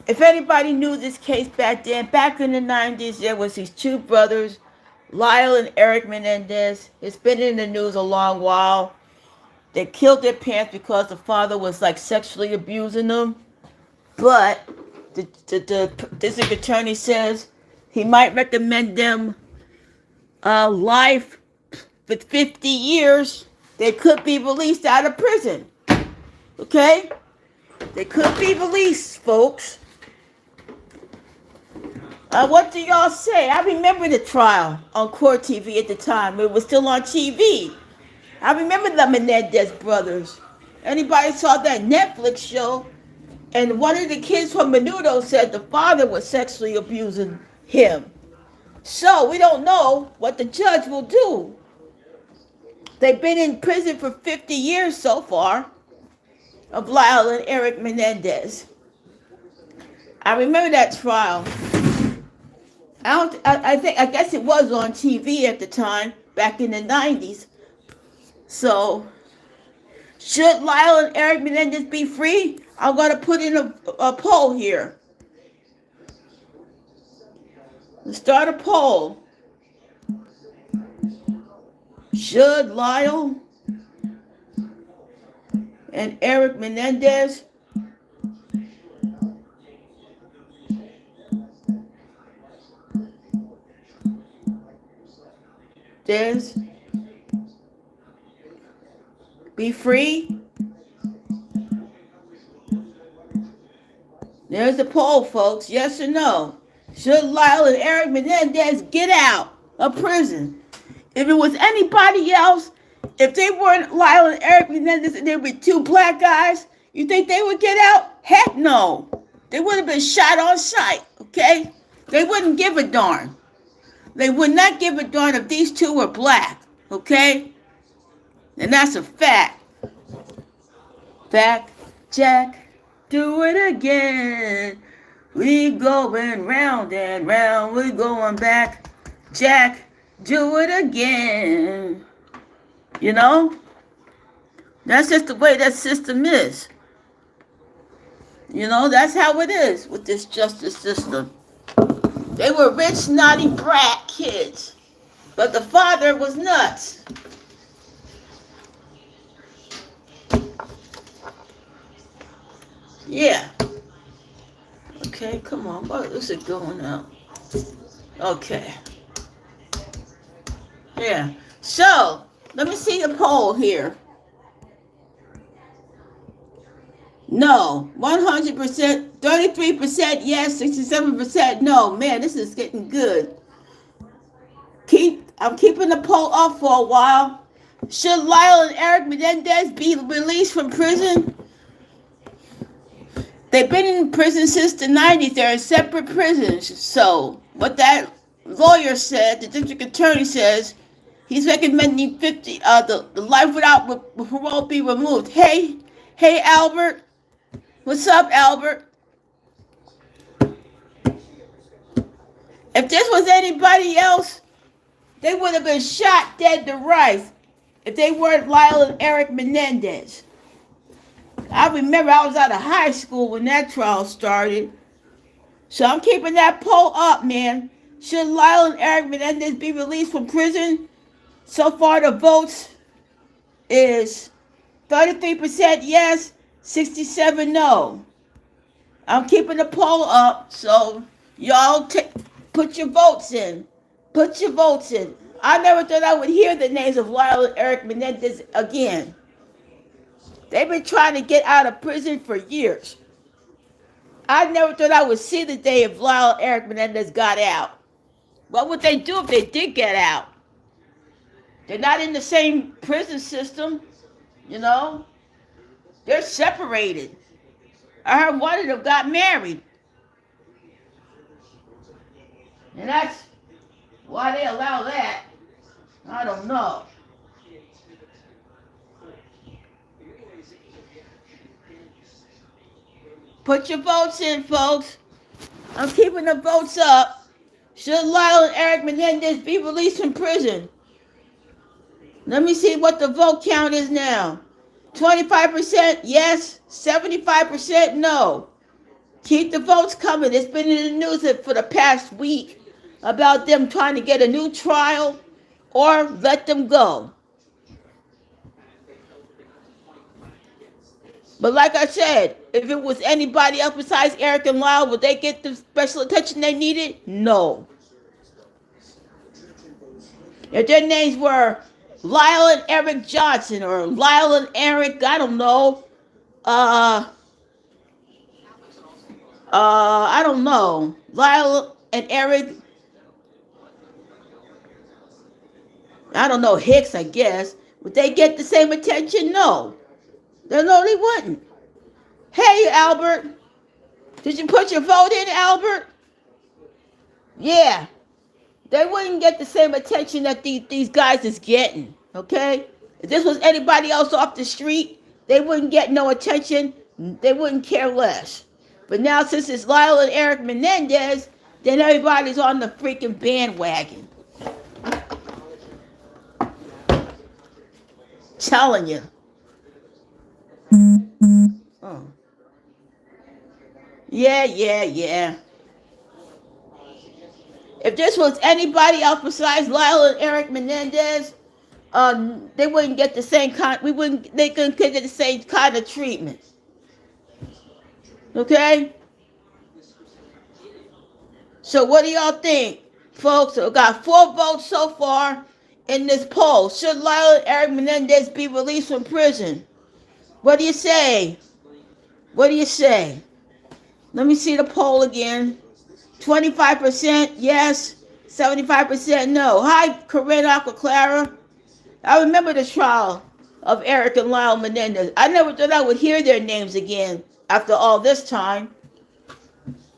If anybody knew this case back then, back in the 90s, there was these two brothers, Lyle and Eric Menendez. It's been in the news a long while. They killed their parents because the father was like sexually abusing them. But the district attorney says he might recommend them life with 50 years. They could be released out of prison. Okay? They could be released, folks. What do y'all say? I remember the trial on Court TV at the time. It was still on TV. I remember the Menendez brothers. Anybody saw that Netflix show? And one of the kids from Menudo said the father was sexually abusing him. So we don't know what the judge will do. They've been in prison for 50 years so far, of Lyle and Eric Menendez. I remember that trial. I guess it was on TV at the time, back in the 90s. So, should Lyle and Eric Menendez be free? I'm going to put in a poll here. Let's start a poll. Should Lyle and Eric Menendez be free? There's the poll, folks. Yes or no? Should Lyle and Eric Menendez get out of prison? If it was anybody else, if they weren't Lyle and Eric Menendez and there were two black guys, you think they would get out? Heck no. They would have been shot on sight, okay? They wouldn't give a darn. They would not give a darn if these two were black, okay? And that's a fact. Fact, Jack. Do it again. We going round and round. We going back. Jack, do it again. You know? That's just the way that system is. You know, that's how it is with this justice system. They were rich, naughty brat kids. But the father was nuts. Yeah. Okay, come on. What is it going out? Okay. Yeah. So, let me see the poll here. No. 100%, 33% yes, 67% no. Man, this is getting good. I'm keeping the poll up for a while. Should Lyle and Eric Menendez be released from prison? They've been in prison since the 90s. They're in separate prisons. So, what that lawyer said, the district attorney says, he's recommending the life without parole be removed. Hey, Albert. What's up, Albert? If this was anybody else, they would have been shot dead to rights if they weren't Lyle and Eric Menendez. I remember I was out of high school when that trial started. So I'm keeping that poll up, man. Should Lyle and Eric Menendez be released from prison? So far the votes is 33% yes, 67% no. I'm keeping the poll up, so y'all put your votes in. Put your votes in. I never thought I would hear the names of Lyle and Eric Menendez again. They've been trying to get out of prison for years. I never thought I would see the day if Lyle and Eric Menendez got out. What would they do if they did get out? They're not in the same prison system, you know? They're separated. I heard one of them got married. And that's why they allow that. I don't know. Put your votes in, folks. I'm keeping the votes up. Should Lyle and Eric Menendez be released from prison? Let me see what the vote count is now. 25% yes, 75% no. Keep the votes coming. It's been in the news for the past week about them trying to get a new trial or let them go. But like I said, if it was anybody else besides Eric and Lyle, would they get the special attention they needed? No. If their names were Lyle and Eric Johnson or Lyle and Eric, I don't know, I don't know, Lyle and Eric, I don't know, Hicks, I guess, would they get the same attention? No. They wouldn't. Hey, Albert, did you put your vote in, Albert? Yeah. They wouldn't get the same attention that these guys is getting, okay? If this was anybody else off the street, they wouldn't get no attention. They wouldn't care less. But now since it's Lyle and Eric Menendez, then everybody's on the freaking bandwagon. Telling you. Oh. Yeah. If this was anybody else besides Lyle and Eric Menendez, they wouldn't get the same kind. They couldn't get the same kind of treatment. Okay. So what do y'all think, folks? We got 4 votes so far in this poll. Should Lyle and Eric Menendez be released from prison? What do you say? What do you say? Let me see the poll again. 25% yes, 75% no. Hi, Corinne Aquaclara. I remember the trial of Eric and Lyle Menendez. I never thought I would hear their names again after all this time.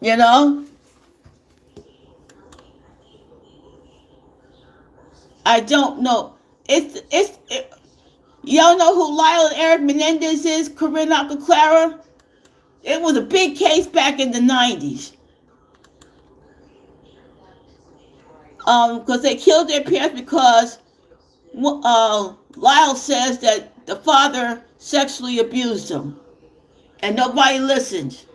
You know? I don't know. Y'all know who Lyle and Eric Menendez is, Corinne Aquaclara? It was a big case back in the 90s. Because they killed their parents because Lyle says that the father sexually abused them. And nobody listened.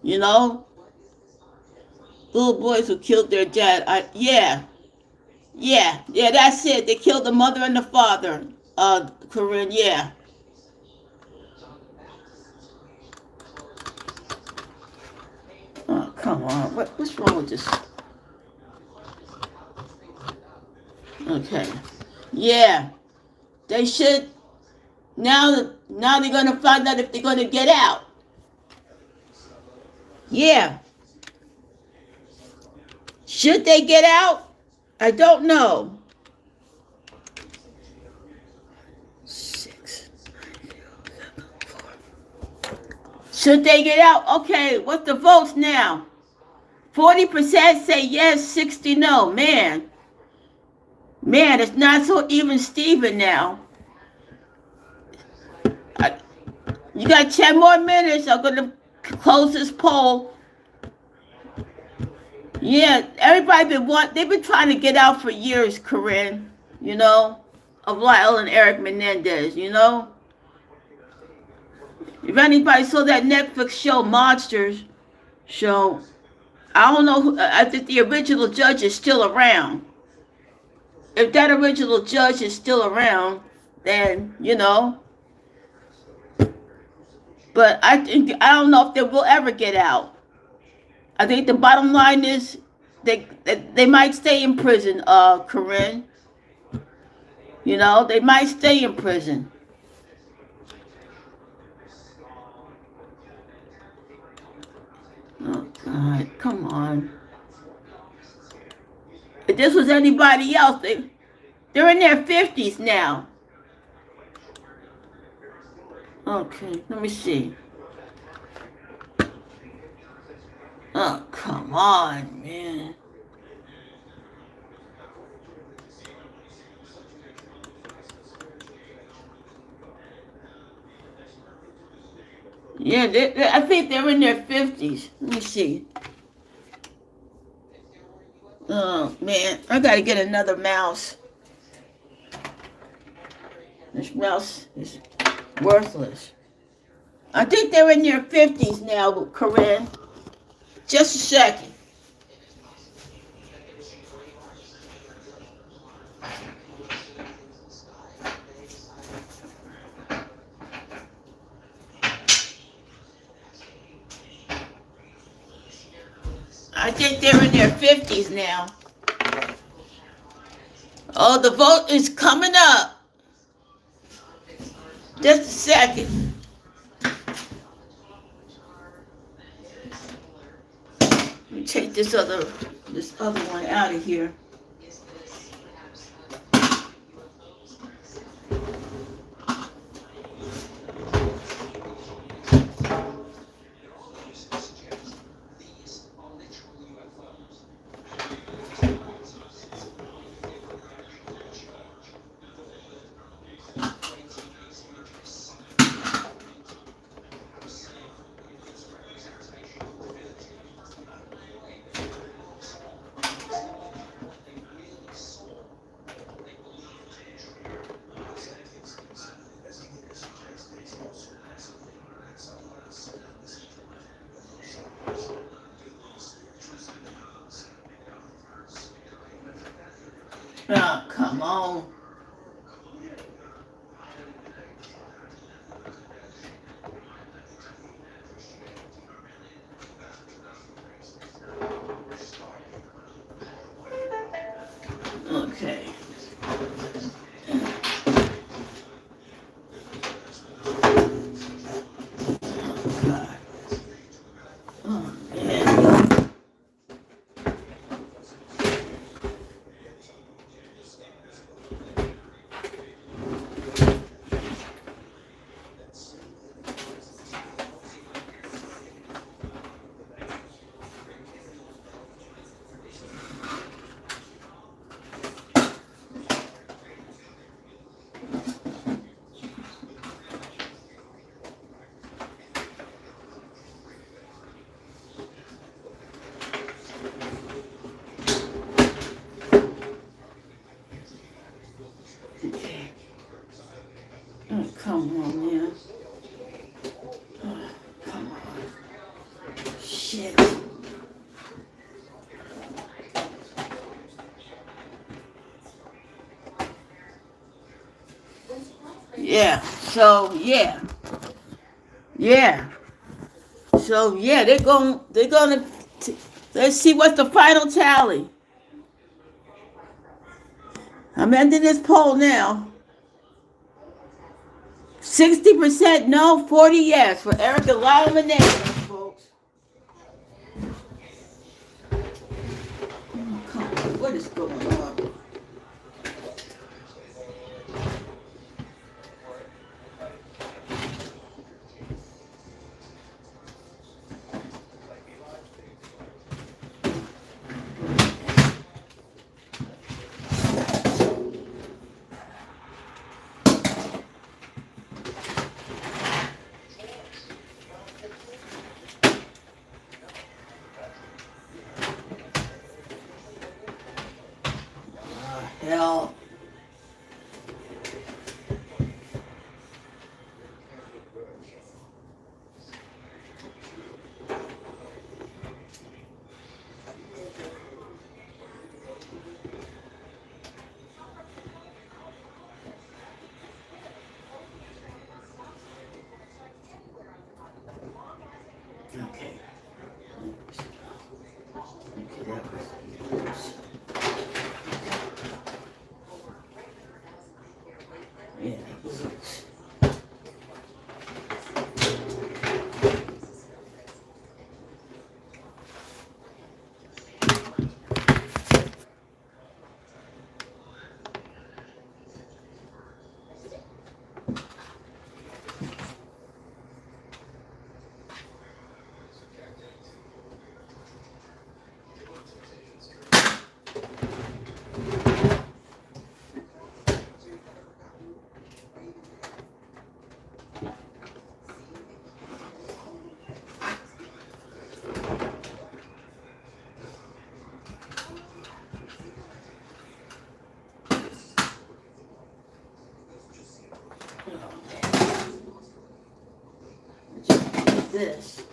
You know? Little boys who killed their dad. Yeah, that's it. They killed the mother and the father, Corinne, yeah. Oh, come on. What's wrong with this? Okay. Yeah. They should. Now they're going to find out if they're going to get out. Yeah. Should they get out? I don't know. 6, 9, 4. Should they get out? Okay, what's the votes now? 40% say yes, 60 no. Man, it's not so even Steven now. You got 10 more minutes. I'm going to close this poll. Yeah, they've been trying to get out for years, Corinne, you know, of Lyle and Eric Menendez, you know. If anybody saw that Netflix show, Monsters show, I don't know, I think the original judge is still around. If that original judge is still around, then, you know. But I don't know if they will ever get out. I think the bottom line is they might stay in prison, Corinne. You know, they might stay in prison. Oh, God, come on. If this was anybody else, they're in their 50s now. Okay, let me see. Oh, come on, man. Yeah, I think they're in their 50s. Let me see. Oh, man. I got to get another mouse. This mouse is worthless. I think they're in their 50s now, Corinne. Just a second. I think they're in their 50s now. Oh, the vote is coming up. Just a second. Let me take this other one out of here. Oh, come on. Okay. God. Oh, man. Okay. Oh, come on, man. Oh, come on. Shit. Yeah. So yeah. Yeah. So yeah, they're gonna let's see what's the final tally. I'm ending this poll now. 60% no, 40 yes for Erica Lyle Menendez, folks. Oh, come on, what is going on? Hell. Okay. Okay, that was. Yeah, that was. this.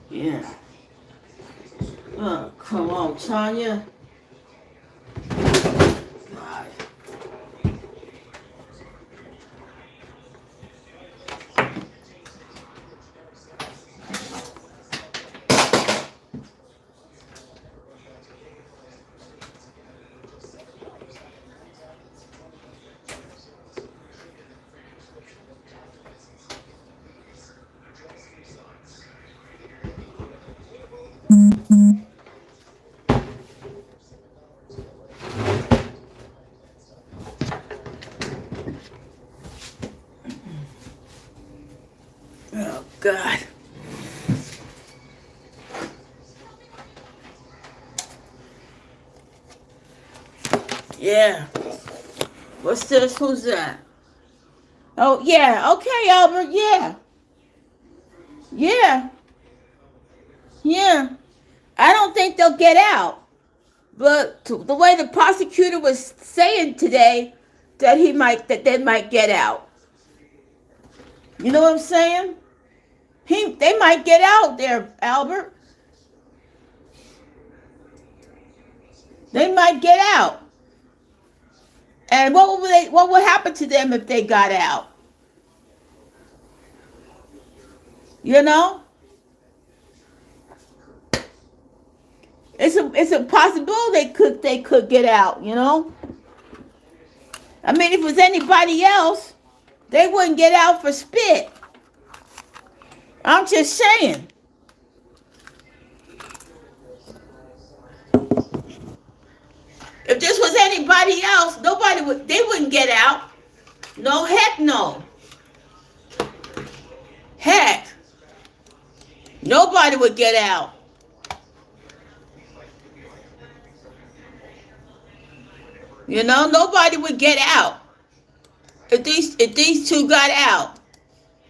Yeah. Oh, come on, Tanya. God. Oh, God. Yeah. What's this? Who's that? Oh, yeah. Okay, Albert. Yeah. Yeah. Yeah. I don't think they'll get out. But the way the prosecutor was saying today that they might get out. You know what I'm saying? They might get out there, Albert. They might get out. And what would happen to them if they got out? You know? It's a possibility they could get out, you know? I mean, if it was anybody else, they wouldn't get out for spit. I'm just saying. If this was anybody else, they wouldn't get out. No, heck no. Heck. Nobody would get out. You know, nobody would get out if these two got out.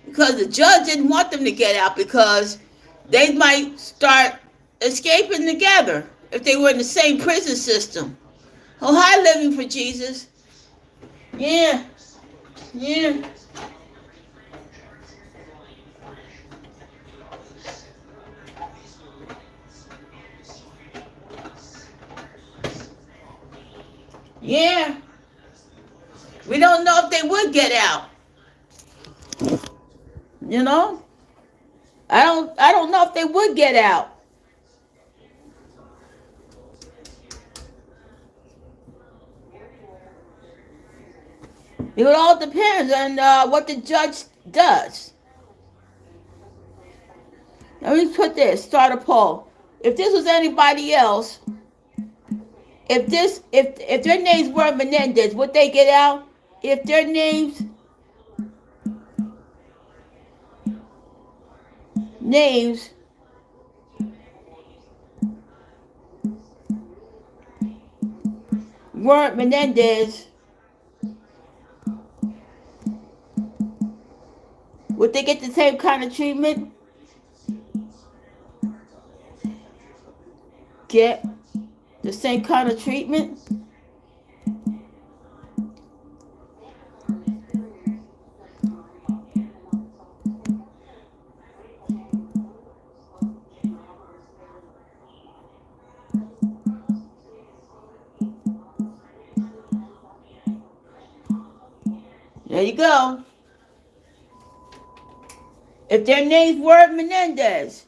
Because the judge didn't want them to get out because they might start escaping together if they were in the same prison system. Oh, hi, Living for Jesus. Yeah. Yeah. Yeah. We don't know if they would get out. You know? I don't know if they would get out. It all depends on what the judge does. Let me put this, start a poll. If this was anybody else, if their names weren't Menendez, would they get out? If their names weren't Menendez, would they get the same kind of treatment? Get the same kind of treatment? There you go. If their names weren't Menendez,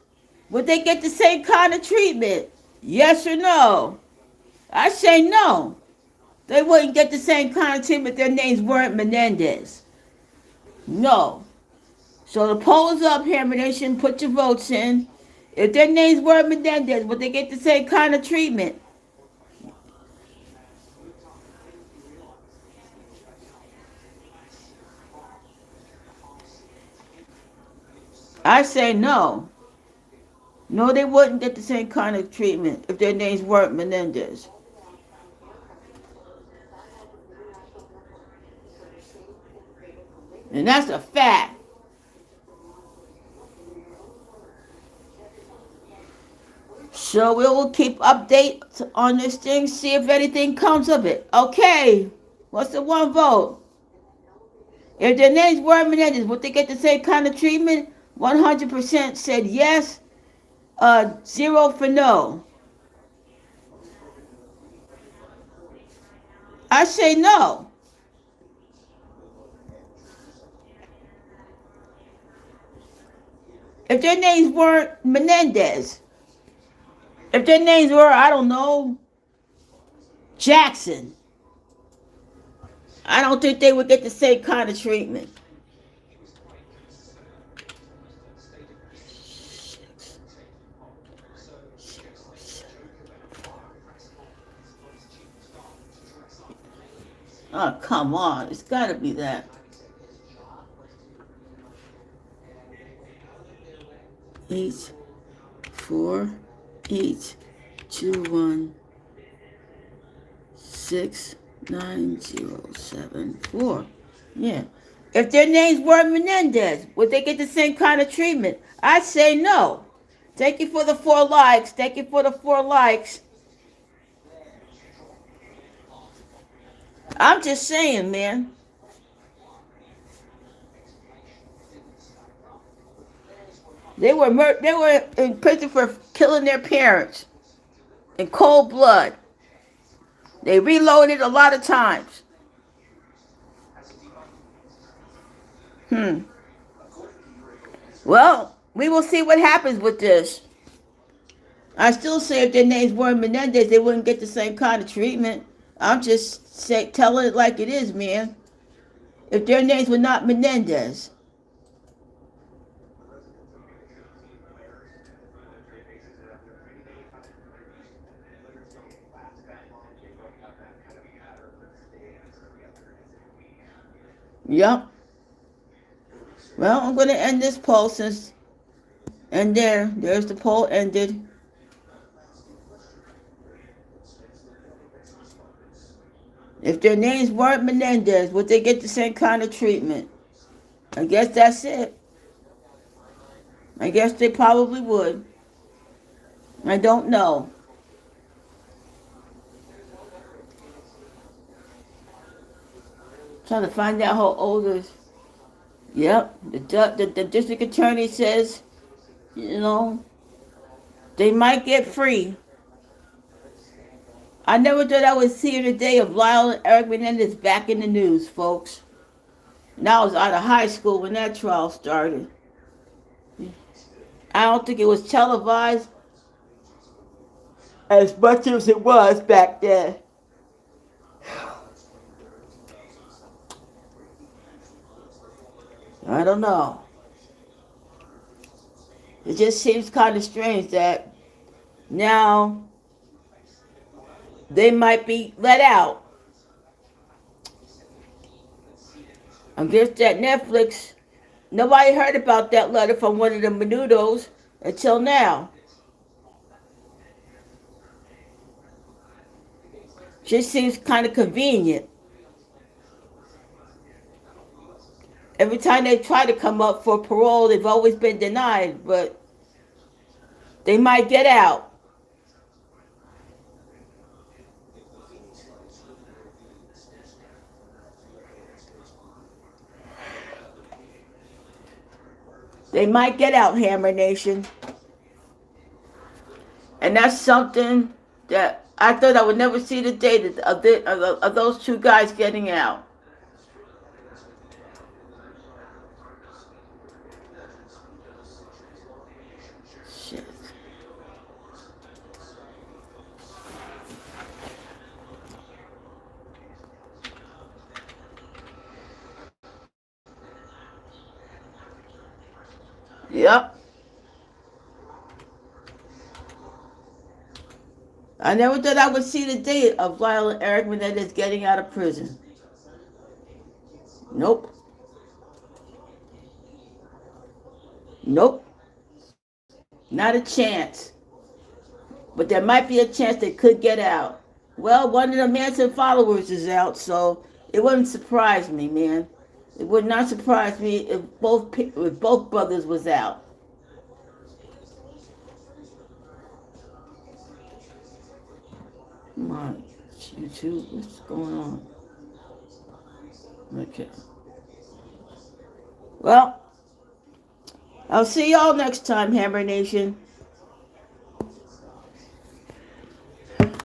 would they get the same kind of treatment? Yes or no? I say no. They wouldn't get the same kind of treatment if their names weren't Menendez. No. So the poll's up here, Nation. Put your votes in. If their names weren't Menendez, would they get the same kind of treatment? I say no. No, they wouldn't get the same kind of treatment if their names weren't Menendez. And that's a fact. So we will keep updates on this thing, see if anything comes of it. Okay, what's the one vote? If their names were Menendez, would they get the same kind of treatment? 100% said yes, zero for no. I say no. If their names weren't Menendez, if their names were, I don't know, Jackson, I don't think they would get the same kind of treatment. Oh, come on. It's got to be that. 8, 4, 8, 2, 1, 6, 9, 0, 7, 4. Yeah. If their names were Menendez, would they get the same kind of treatment? I'd say no. Thank you for the 4 likes. Thank you for the 4 likes. I'm just saying, man. They were in prison for killing their parents in cold blood. They reloaded a lot of times. Well, we will see what happens with this. I still say if their names weren't Menendez, they wouldn't get the same kind of treatment. I'm just telling it like it is, man. If their names were not Menendez. Yep. Well, I'm going to end this poll since, and there's the poll ended. If their names weren't Menendez, would they get the same kind of treatment? I guess that's it. I guess they probably would. I don't know. Trying to find out how old is. Yep, the district attorney says, they might get free. I never thought I would see the day of Lyle and Eric Menendez back in the news, folks. And I was out of high school when that trial started. I don't think it was televised as much as it was back then. I don't know. It just seems kind of strange that now they might be let out. I guess that Netflix, nobody heard about that letter from one of the Menudos until now. Just seems kind of convenient. Every time they try to come up for parole, they've always been denied, but they might get out. They might get out, Hammer Nation. And that's something that I thought I would never see the day of those 2 guys getting out. Shit. Yep. I never thought I would see the day of Lyle and Eric Menendez getting out of prison. Nope. Nope. Not a chance. But there might be a chance they could get out. Well, one of the Manson followers is out, so it wouldn't surprise me, man. It would not surprise me if both brothers was out. Come on, YouTube, what's going on? Okay. Well, I'll see y'all next time, Hammer Nation.